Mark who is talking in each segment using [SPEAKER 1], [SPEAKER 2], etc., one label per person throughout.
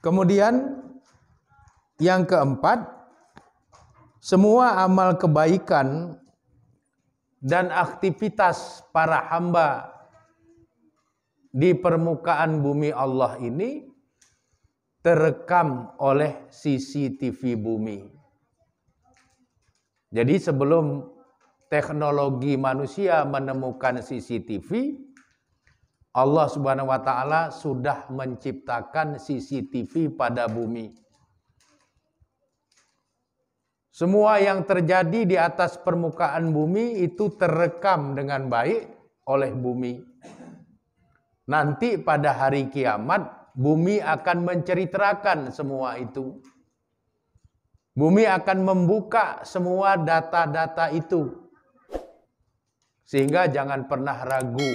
[SPEAKER 1] Kemudian yang keempat, semua amal kebaikan dan aktivitas para hamba di permukaan bumi Allah ini terekam oleh CCTV bumi. Jadi sebelum teknologi manusia menemukan CCTV, Allah Subhanahu wa taala sudah menciptakan CCTV pada bumi. Semua yang terjadi di atas permukaan bumi itu terekam dengan baik oleh bumi. Nanti pada hari kiamat, bumi akan menceritakan semua itu. Bumi akan membuka semua data-data itu. Sehingga jangan pernah ragu.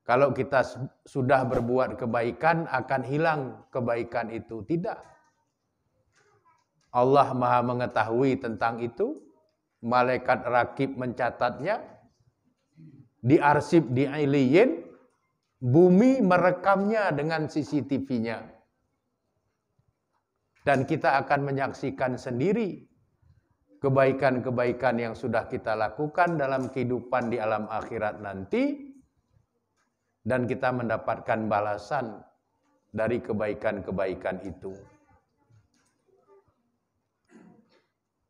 [SPEAKER 1] Kalau kita sudah berbuat kebaikan, akan hilang kebaikan itu. Tidak. Allah Maha mengetahui tentang itu. Malaikat rakib mencatatnya. Diarsip di Iliyin. Bumi merekamnya dengan CCTV-nya. Dan kita akan menyaksikan sendiri kebaikan-kebaikan yang sudah kita lakukan dalam kehidupan di alam akhirat nanti. Dan kita mendapatkan balasan dari kebaikan-kebaikan itu.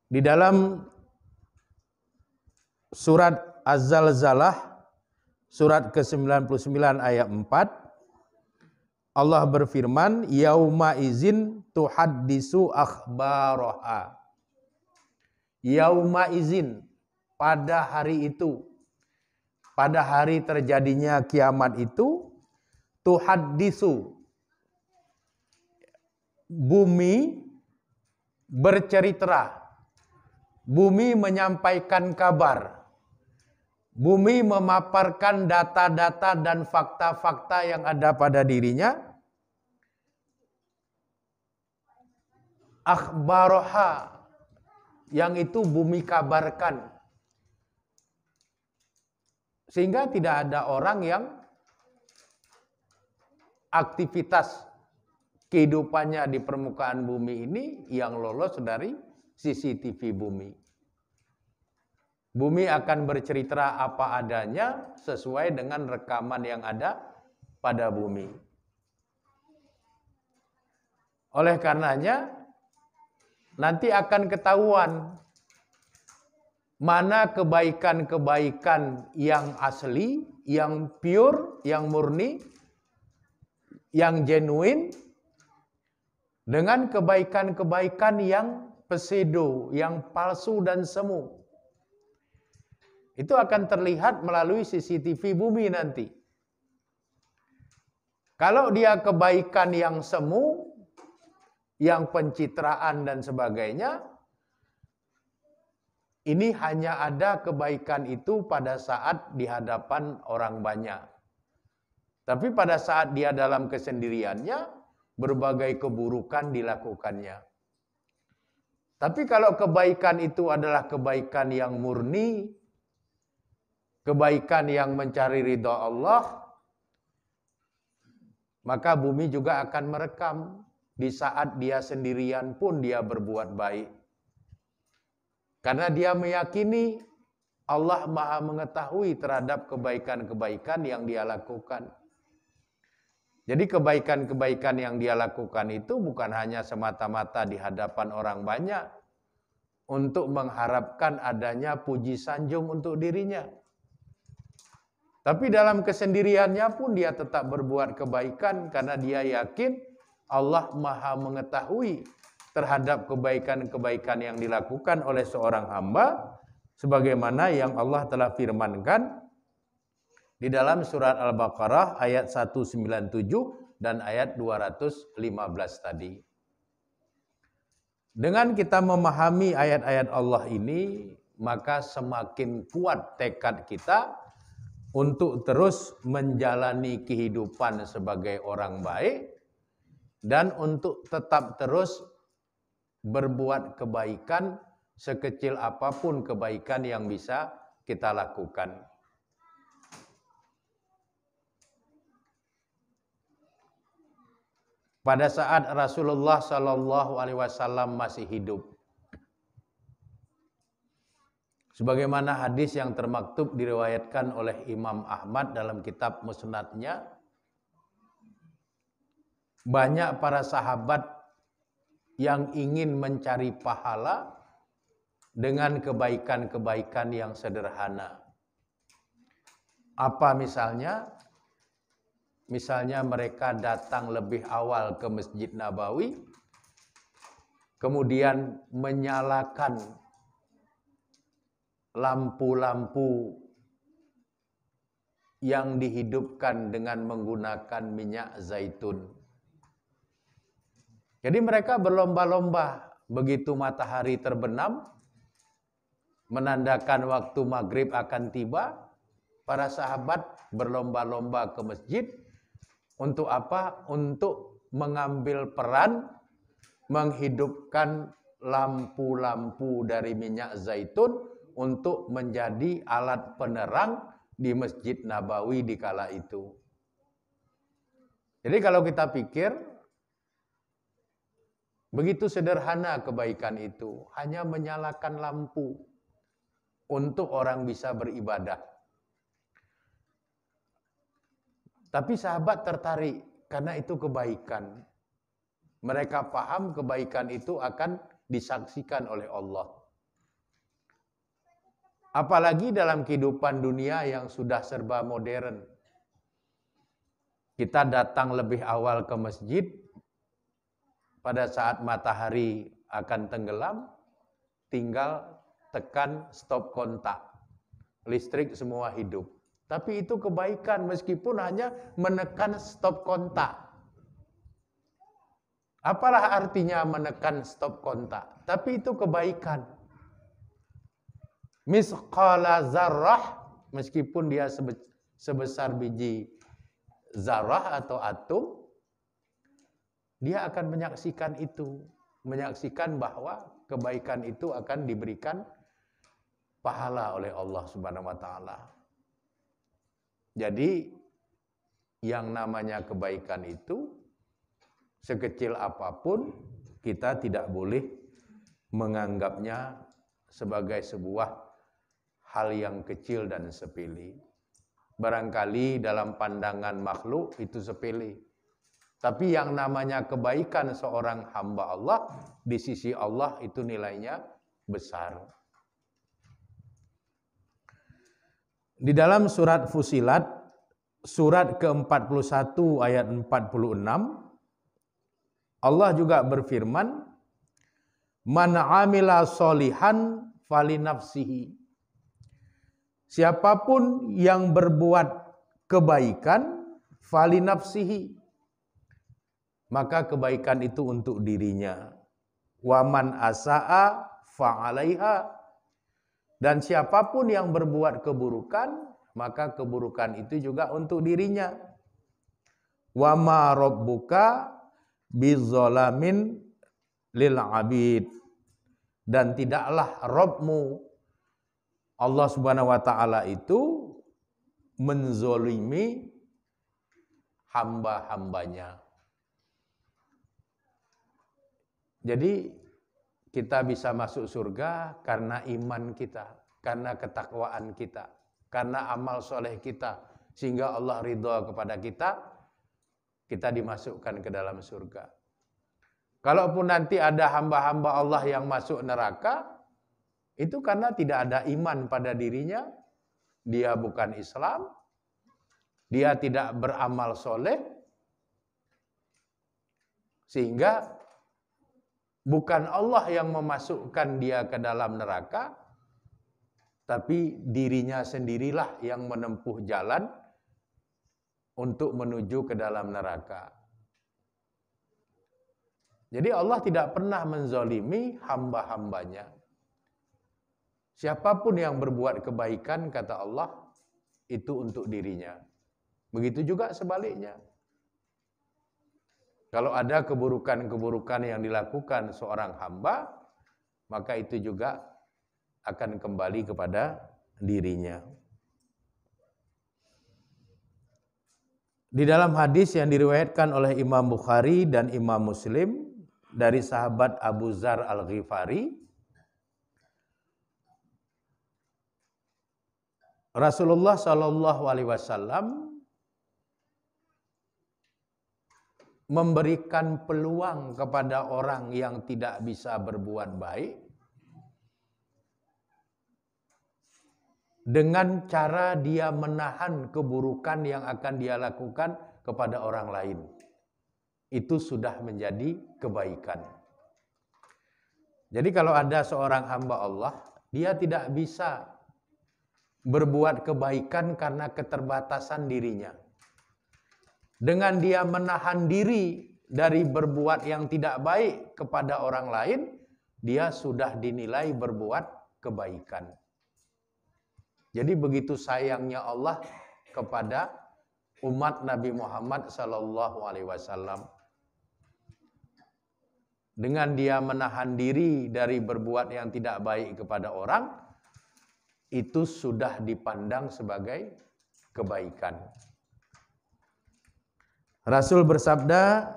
[SPEAKER 1] Di dalam surat Az-Zalzalah, surat ke-99 ayat 4, Allah berfirman, Yauma izin tuhaddisu akhbaraha. Yauma izin, pada hari itu, pada hari terjadinya kiamat itu, tuhaddisu, bumi bercerita, bumi menyampaikan kabar, bumi memaparkan data-data dan fakta-fakta yang ada pada dirinya. Akhbaraha, yang itu bumi kabarkan. Sehingga tidak ada orang yang aktivitas kehidupannya di permukaan bumi ini yang lolos dari CCTV bumi. Bumi akan bercerita apa adanya sesuai dengan rekaman yang ada pada bumi. Oleh karenanya, nanti akan ketahuan mana kebaikan-kebaikan yang asli, yang pure, yang murni, yang genuine, dengan kebaikan-kebaikan yang pseudo, yang palsu dan semu. Itu akan terlihat melalui CCTV bumi nanti. Kalau dia kebaikan yang semu, yang pencitraan dan sebagainya, ini hanya ada kebaikan itu pada saat di hadapan orang banyak. Tapi pada saat dia dalam kesendiriannya, berbagai keburukan dilakukannya. Tapi kalau kebaikan itu adalah kebaikan yang murni, kebaikan yang mencari ridha Allah, maka bumi juga akan merekam. Di saat dia sendirian pun dia berbuat baik. Karena dia meyakini Allah Maha mengetahui terhadap kebaikan-kebaikan yang dia lakukan. Jadi kebaikan-kebaikan yang dia lakukan itu bukan hanya semata-mata di hadapan orang banyak untuk mengharapkan adanya puji sanjung untuk dirinya. Tapi dalam kesendiriannya pun dia tetap berbuat kebaikan karena dia yakin Allah Maha mengetahui terhadap kebaikan-kebaikan yang dilakukan oleh seorang hamba sebagaimana yang Allah telah firmankan di dalam surat Al-Baqarah ayat 197 dan ayat 215 tadi. Dengan kita memahami ayat-ayat Allah ini, maka semakin kuat tekad kita untuk terus menjalani kehidupan sebagai orang baik dan untuk tetap terus berbuat kebaikan sekecil apapun kebaikan yang bisa kita lakukan. pada saat Rasulullah Shallallahu Alaihi Wasallam masih hidup. Sebagaimana hadis yang termaktub diriwayatkan oleh Imam Ahmad dalam kitab Musnadnya, banyak para sahabat yang ingin mencari pahala dengan kebaikan-kebaikan yang sederhana. Apa misalnya? Misalnya mereka datang lebih awal ke Masjid Nabawi, kemudian menyalakan lampu-lampu yang dihidupkan dengan menggunakan minyak zaitun. Jadi mereka berlomba-lomba, begitu matahari terbenam, menandakan waktu maghrib akan tiba, para sahabat berlomba-lomba ke masjid. Untuk apa? Untuk mengambil peran menghidupkan lampu-lampu dari minyak zaitun untuk menjadi alat penerang di Masjid Nabawi di kala itu. Jadi kalau kita pikir, begitu sederhana kebaikan itu, hanya menyalakan lampu untuk orang bisa beribadah. Tapi sahabat tertarik karena itu kebaikan. Mereka paham kebaikan itu akan disaksikan oleh Allah. Apalagi dalam kehidupan dunia yang sudah serba modern. Kita datang lebih awal ke masjid pada saat matahari akan tenggelam, tinggal tekan stop kontak. Listrik semua hidup. Tapi itu kebaikan meskipun hanya menekan stop kontak. Apalah artinya menekan stop kontak? Tapi itu kebaikan. Misqala zarrah, meskipun dia sebesar biji zarrah atau atom, dia akan menyaksikan itu. Menyaksikan bahwa kebaikan itu akan diberikan pahala oleh Allah Subhanahu wa Ta'ala. Jadi yang namanya kebaikan itu sekecil apapun kita tidak boleh menganggapnya sebagai sebuah hal yang kecil dan sepele. Barangkali dalam pandangan makhluk itu sepele. Tapi yang namanya kebaikan seorang hamba Allah di sisi Allah itu nilainya besar. Di dalam surat Fusilat, surat ke-41 ayat 46, Allah juga berfirman, "Man 'amila sholihan falinafsihi." Siapapun yang berbuat kebaikan, falinafsihi, maka kebaikan itu untuk dirinya. Wa man asa'a fa'alaiha. Dan siapapun yang berbuat keburukan, maka keburukan itu juga untuk dirinya. Wa ma rabbuka bizzalamin lil abid. Dan tidaklah Rabbmu Allah Subhanahu wa Ta'ala itu menzolimi hamba-hambanya. Jadi kita bisa masuk surga karena iman kita, karena ketakwaan kita, karena amal soleh kita, sehingga Allah ridha kepada kita, kita dimasukkan ke dalam surga. Kalaupun nanti ada hamba-hamba Allah yang masuk neraka, itu karena tidak ada iman pada dirinya, dia bukan Islam, dia tidak beramal soleh, sehingga bukan Allah yang memasukkan dia ke dalam neraka, tapi dirinya sendirilah yang menempuh jalan untuk menuju ke dalam neraka. Jadi Allah tidak pernah menzalimi hamba-hambanya. Siapapun yang berbuat kebaikan, kata Allah, itu untuk dirinya. Begitu juga sebaliknya. Kalau ada keburukan-keburukan yang dilakukan seorang hamba, maka itu juga akan kembali kepada dirinya. Di dalam hadis yang diriwayatkan oleh Imam Bukhari dan Imam Muslim dari sahabat Abu Dzar Al-Ghifari, Rasulullah Shallallahu Alaihi Wasallam memberikan peluang kepada orang yang tidak bisa berbuat baik dengan cara dia menahan keburukan yang akan dia lakukan kepada orang lain. Itu sudah menjadi kebaikan. Jadi kalau ada seorang hamba Allah, dia tidak bisa berbuat kebaikan karena keterbatasan dirinya. Dengan dia menahan diri dari berbuat yang tidak baik kepada orang lain, dia sudah dinilai berbuat kebaikan. Jadi begitu sayangnya Allah kepada umat Nabi Muhammad sallallahu alaihi wasallam. Dengan dia menahan diri dari berbuat yang tidak baik kepada orang, itu sudah dipandang sebagai kebaikan. Rasul bersabda,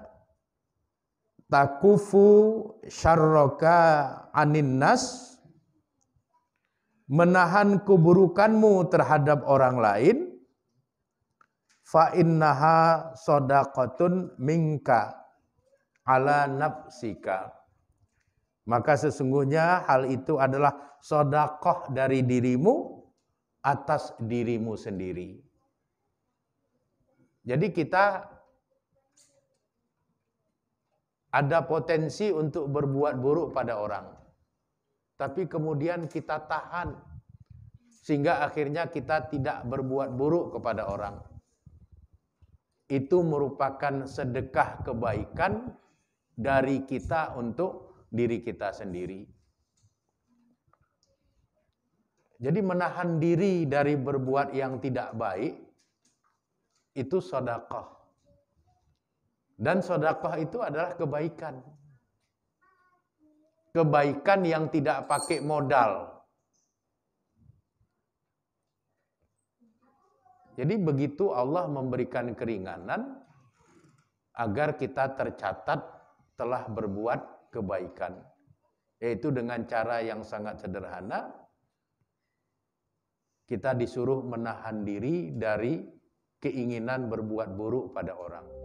[SPEAKER 1] takufu syarroka anin nas, menahan keburukanmu terhadap orang lain, fa innaha shadaqatun minka ala nafsika. Maka sesungguhnya hal itu adalah sedekah dari dirimu atas dirimu sendiri. Jadi kita ada potensi untuk berbuat buruk pada orang, tapi kemudian kita tahan sehingga akhirnya kita tidak berbuat buruk kepada orang. Itu merupakan sedekah kebaikan dari kita untuk diri kita sendiri. Jadi menahan diri dari berbuat yang tidak baik itu sedekah. Dan sedekah itu adalah kebaikan. Kebaikan yang tidak pakai modal. Jadi begitu Allah memberikan keringanan agar kita tercatat telah berbuat kebaikan. Yaitu dengan cara yang sangat sederhana, kita disuruh menahan diri dari keinginan berbuat buruk pada orang.